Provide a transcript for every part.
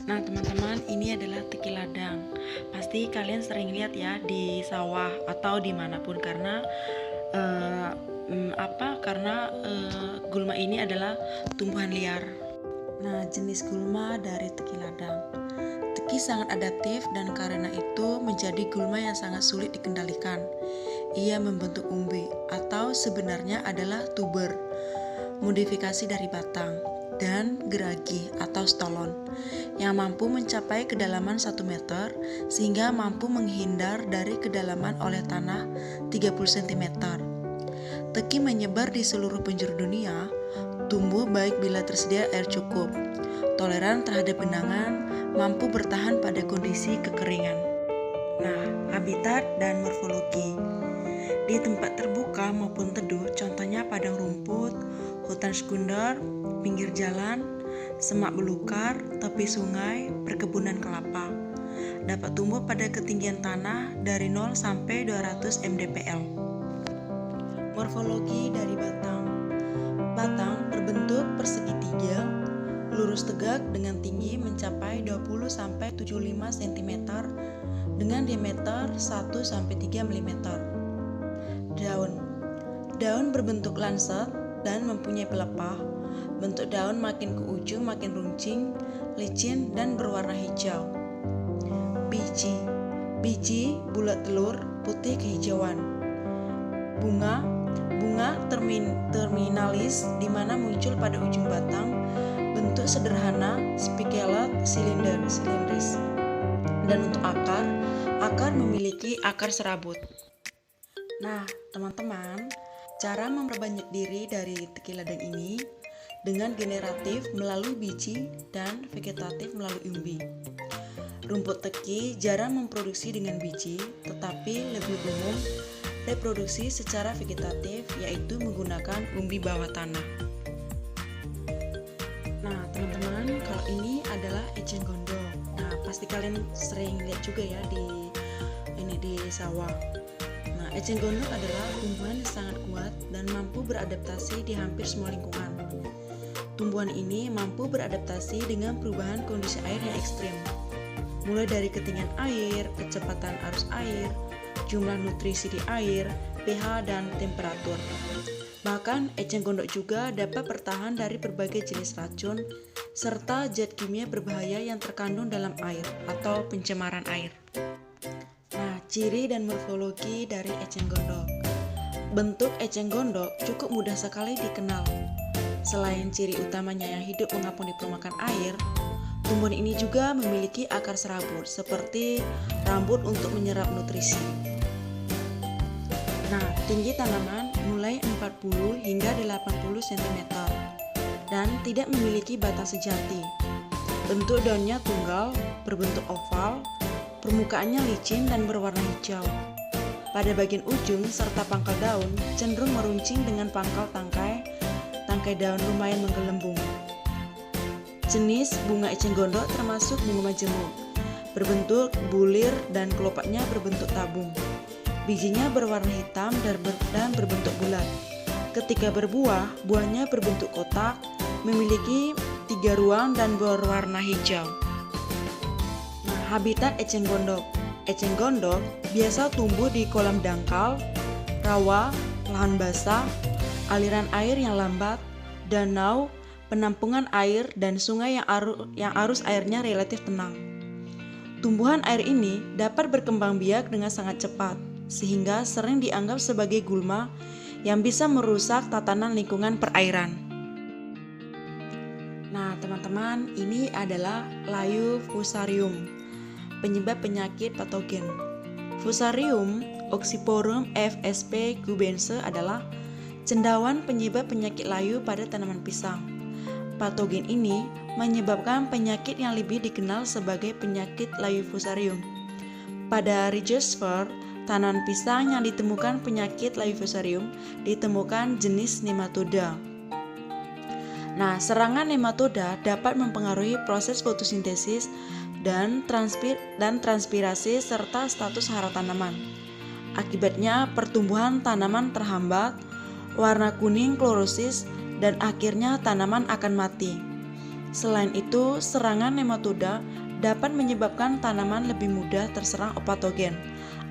Nah teman-teman, ini adalah teki ladang. Pasti kalian sering lihat ya di sawah atau dimanapun karena eh, gulma ini adalah tumbuhan liar. Nah, jenis gulma dari teki ladang. Teki sangat adaptif dan karena itu menjadi gulma yang sangat sulit dikendalikan. Ia membentuk umbi atau sebenarnya adalah tuber, modifikasi dari batang, dan geragi atau stolon yang mampu mencapai kedalaman 1 meter sehingga mampu menghindar dari kedalaman oleh tanah 30 cm. Teki menyebar di seluruh penjuru dunia, tumbuh baik bila tersedia air cukup, toleran terhadap genangan, mampu bertahan pada kondisi kekeringan. Nah, habitat dan morfologi. Di tempat terbuka maupun teduh, contohnya padang rumput, hutan sekunder, pinggir jalan, semak belukar, tepi sungai, perkebunan kelapa. Dapat tumbuh pada ketinggian tanah dari 0 sampai 200 mdpl. Morfologi dari batang. Batang berbentuk persegi tiga, lurus tegak dengan tinggi mencapai 20 sampai 75 cm dengan diameter 1 sampai 3 mm. Daun. Daun berbentuk lancet dan mempunyai pelepah. Bentuk daun makin ke ujung makin runcing, licin dan berwarna hijau. Biji. Biji bulat telur, putih kehijauan. Bunga. Bunga terminalis di mana muncul pada ujung batang, bentuk sederhana, spikelet, silindris. Dan untuk akar, akar memiliki akar serabut. Nah, teman-teman, cara memperbanyak diri dari teki ladang ini dengan generatif melalui biji dan vegetatif melalui umbi. Rumput teki jarang memproduksi dengan biji, tetapi lebih umum reproduksi secara vegetatif, yaitu menggunakan umbi bawah tanah. Nah, teman-teman, kalau ini adalah eceng gondok. Nah, pasti kalian sering lihat juga ya di sawah. Nah, eceng gondok adalah tumbuhan yang sangat kuat dan mampu beradaptasi di hampir semua lingkungan. Tumbuhan ini mampu beradaptasi dengan perubahan kondisi air yang ekstrim, mulai dari ketinggian air, kecepatan arus air, jumlah nutrisi di air, pH, dan temperatur. Bahkan, eceng gondok juga dapat bertahan dari berbagai jenis racun serta zat kimia berbahaya yang terkandung dalam air atau pencemaran air. Nah, ciri dan morfologi dari eceng gondok. Bentuk eceng gondok cukup mudah sekali dikenal. Selain ciri utamanya yang hidup mengapung di permukaan air, tumbuhan ini juga memiliki akar serabut seperti rambut untuk menyerap nutrisi. Nah, tinggi tanaman mulai 40 hingga 80 cm dan tidak memiliki batang sejati. Bentuk daunnya tunggal, berbentuk oval, permukaannya licin dan berwarna hijau. Pada bagian ujung serta pangkal daun cenderung meruncing dengan pangkal tangkai daun lumayan menggelembung. Jenis bunga eceng gondok termasuk bunga majemuk, berbentuk bulir dan kelopaknya berbentuk tabung. Bijinya berwarna hitam dan berbentuk bulat. Ketika berbuah, buahnya berbentuk kotak, memiliki 3 ruang dan berwarna hijau. Nah, habitat eceng gondok. Eceng gondok biasa tumbuh di kolam dangkal, rawa, lahan basah, aliran air yang lambat, danau, penampungan air, dan sungai yang arus airnya relatif tenang. Tumbuhan air ini dapat berkembang biak dengan sangat cepat, sehingga sering dianggap sebagai gulma yang bisa merusak tatanan lingkungan perairan. Nah, teman-teman, ini adalah layu fusarium, penyebab penyakit patogen. Fusarium Oxyporum fsp cubense adalah cendawan penyebab penyakit layu pada tanaman pisang. Patogen ini menyebabkan penyakit yang lebih dikenal sebagai penyakit layu fusarium. Pada rhizosphere, tanaman pisang yang ditemukan penyakit layu fusarium ditemukan jenis nematoda. Nah, serangan nematoda dapat mempengaruhi proses fotosintesis dan transpirasi serta status hara tanaman. Akibatnya, pertumbuhan tanaman terhambat, warna kuning klorosis, dan akhirnya tanaman akan mati. Selain itu, serangan nematoda dapat menyebabkan tanaman lebih mudah terserang patogen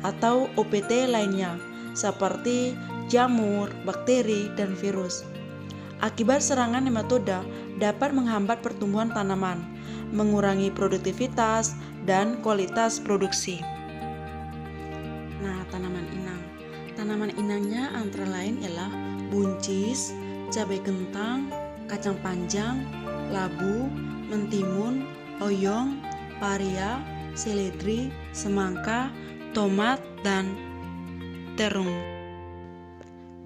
atau OPT lainnya, seperti jamur, bakteri, dan virus. Akibat serangan nematoda dapat menghambat pertumbuhan tanaman, mengurangi produktivitas dan kualitas produksi. Nah, tanaman inang. Tanaman inangnya antara lain ialah buncis, cabai kentang, kacang panjang, labu, mentimun, oyong, paria, seledri, semangka, tomat, dan terung.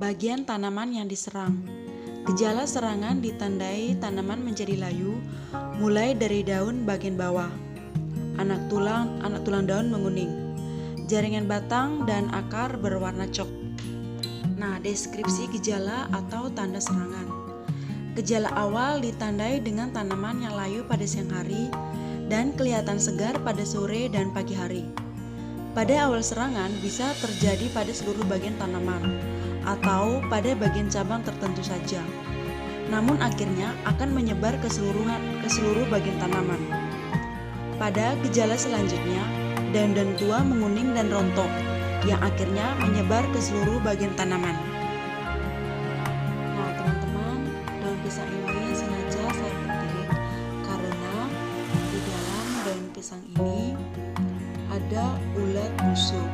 Bagian tanaman yang diserang. Gejala serangan ditandai tanaman menjadi layu, mulai dari daun bagian bawah. Anak tulang daun menguning. Jaringan batang dan akar berwarna coklat. Nah, deskripsi gejala atau tanda serangan. Gejala awal ditandai dengan tanaman yang layu pada siang hari dan kelihatan segar pada sore dan pagi hari. Pada awal serangan bisa terjadi pada seluruh bagian tanaman atau pada bagian cabang tertentu saja. Namun akhirnya akan menyebar ke seluruh bagian tanaman. Pada gejala selanjutnya, daun tua menguning dan rontok yang akhirnya menyebar ke seluruh bagian tanaman. Nah, teman-teman, daun pisang ini sengaja saya petik karena di dalam daun pisang ini ada ulat busuk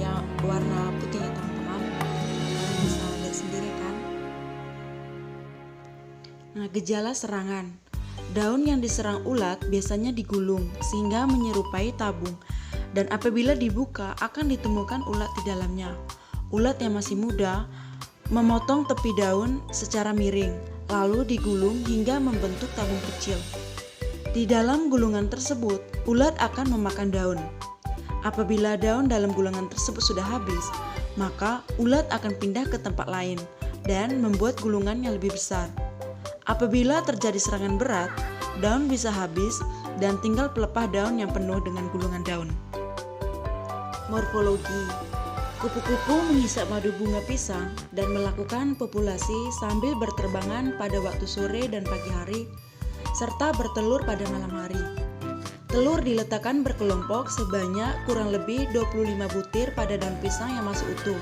yang warna putih ya teman-teman. Kalian bisa lihat sendiri kan. Nah, gejala serangan. Daun yang diserang ulat biasanya digulung sehingga menyerupai tabung, dan apabila dibuka akan ditemukan ulat di dalamnya. Ulat yang masih muda memotong tepi daun secara miring, lalu digulung hingga membentuk tabung kecil. Di dalam gulungan tersebut, ulat akan memakan daun. Apabila daun dalam gulungan tersebut sudah habis, maka ulat akan pindah ke tempat lain dan membuat gulungan yang lebih besar. Apabila terjadi serangan berat, daun bisa habis dan tinggal pelepah daun yang penuh dengan gulungan daun. Morfologi. Kupu-kupu menghisap madu bunga pisang dan melakukan populasi sambil berterbangan pada waktu sore dan pagi hari, serta bertelur pada malam hari. Telur diletakkan berkelompok sebanyak kurang lebih 25 butir pada daun pisang yang masih utuh.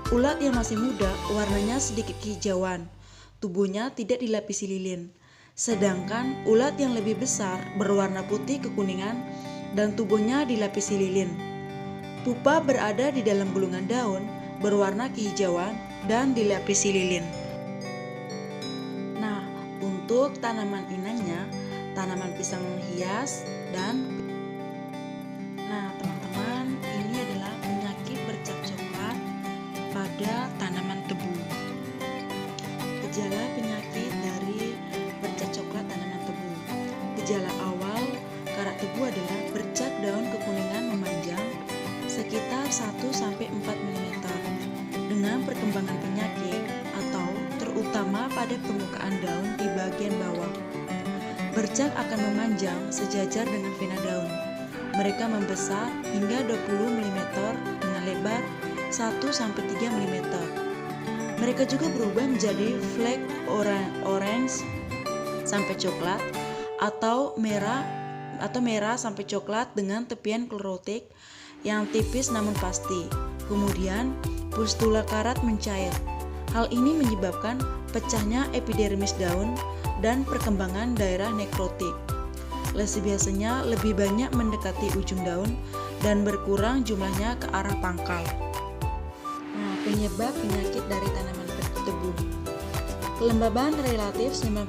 Ulat yang masih muda warnanya sedikit kehijauan, tubuhnya tidak dilapisi lilin. Sedangkan ulat yang lebih besar berwarna putih kekuningan dan tubuhnya dilapisi lilin. Pupa berada di dalam gulungan daun, berwarna kehijauan dan dilapisi lilin. Nah, untuk tanaman inangnya, tanaman pisang hias dan teman-teman, ini adalah penyakit bercak coklat pada tanaman tebu. Gejala penyakit dari bercak coklat tanaman tebu. Gejala awal karat tebu adalah bercak daun kekuningan memanjang sekitar 1-4 mm dengan perkembangan penyakit atau terutama pada permukaan daun di bagian bawah. Bercak akan memanjang sejajar dengan vena daun. Mereka membesar hingga 20 mm dengan lebar 1-3 mm. Mereka juga berubah menjadi flek orange sampai coklat atau merah sampai coklat dengan tepian klerotik yang tipis namun pasti. Kemudian pustula karat mencair. Hal ini menyebabkan pecahnya epidermis daun dan perkembangan daerah nekrotik. Lesi biasanya lebih banyak mendekati ujung daun dan berkurang jumlahnya ke arah pangkal. Nah, penyebab penyakit dari tanaman tebu. Kelembaban relatif 98%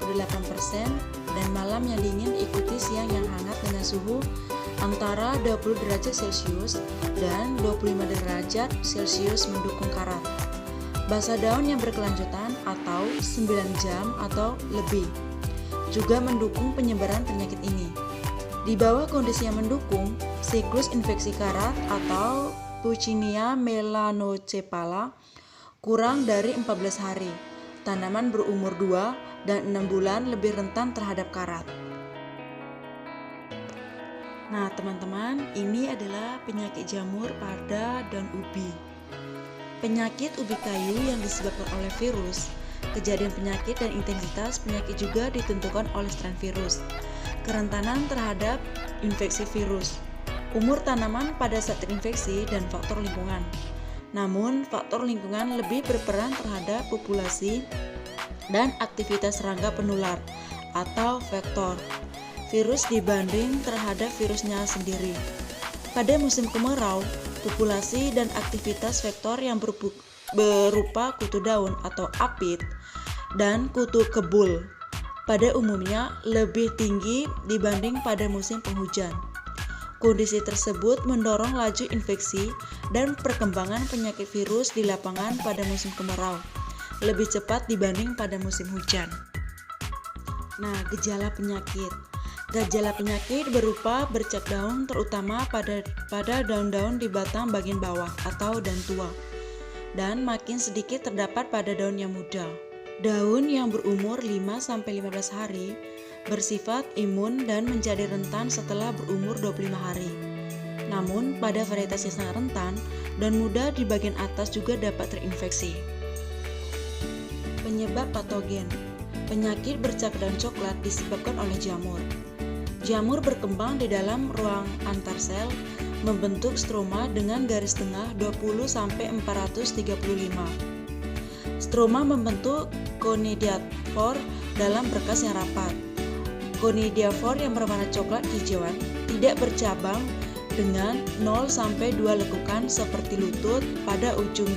dan malam yang dingin diikuti siang yang hangat dengan suhu antara 20 derajat Celcius dan 25 derajat Celcius mendukung karat. Basah daun yang berkelanjutan atau 9 jam atau lebih juga mendukung penyebaran penyakit ini. Di bawah kondisi yang mendukung, siklus infeksi karat atau Puccinia melanocephala kurang dari 14 hari. Tanaman berumur 2 dan 6 bulan lebih rentan terhadap karat. Nah, teman-teman, ini adalah penyakit jamur pada daun ubi. Penyakit ubi kayu yang disebabkan oleh virus Kejadian penyakit dan intensitas penyakit juga ditentukan oleh strain virus. Kerentanan terhadap infeksi virus, umur tanaman pada saat terinfeksi, dan faktor lingkungan. Namun, faktor lingkungan lebih berperan terhadap populasi dan aktivitas serangga penular atau vektor virus dibanding terhadap virusnya sendiri. Pada musim kemarau, populasi dan aktivitas vektor yang berupa kutu daun atau apit dan kutu kebul pada umumnya lebih tinggi dibanding pada musim penghujan. Kondisi tersebut mendorong laju infeksi dan perkembangan penyakit virus di lapangan pada musim kemarau lebih cepat dibanding pada musim hujan. Nah, gejala penyakit. Gejala penyakit berupa bercak daun terutama pada daun-daun di batang bagian bawah atau daun tua, dan makin sedikit terdapat pada daun yang muda. Daun yang berumur 5-15 hari bersifat imun dan menjadi rentan setelah berumur 25 hari. Namun, pada varietas yang sangat rentan dan muda di bagian atas juga dapat terinfeksi. Penyebab patogen. Penyakit bercak daun coklat disebabkan oleh jamur. Jamur berkembang di dalam ruang antar sel, membentuk stroma dengan garis tengah 20-435. Stroma membentuk conidiophore dalam berkas yang rapat. Conidiophore yang berwarna coklat hijauan tidak bercabang dengan 0-2 lekukan seperti lutut pada ujung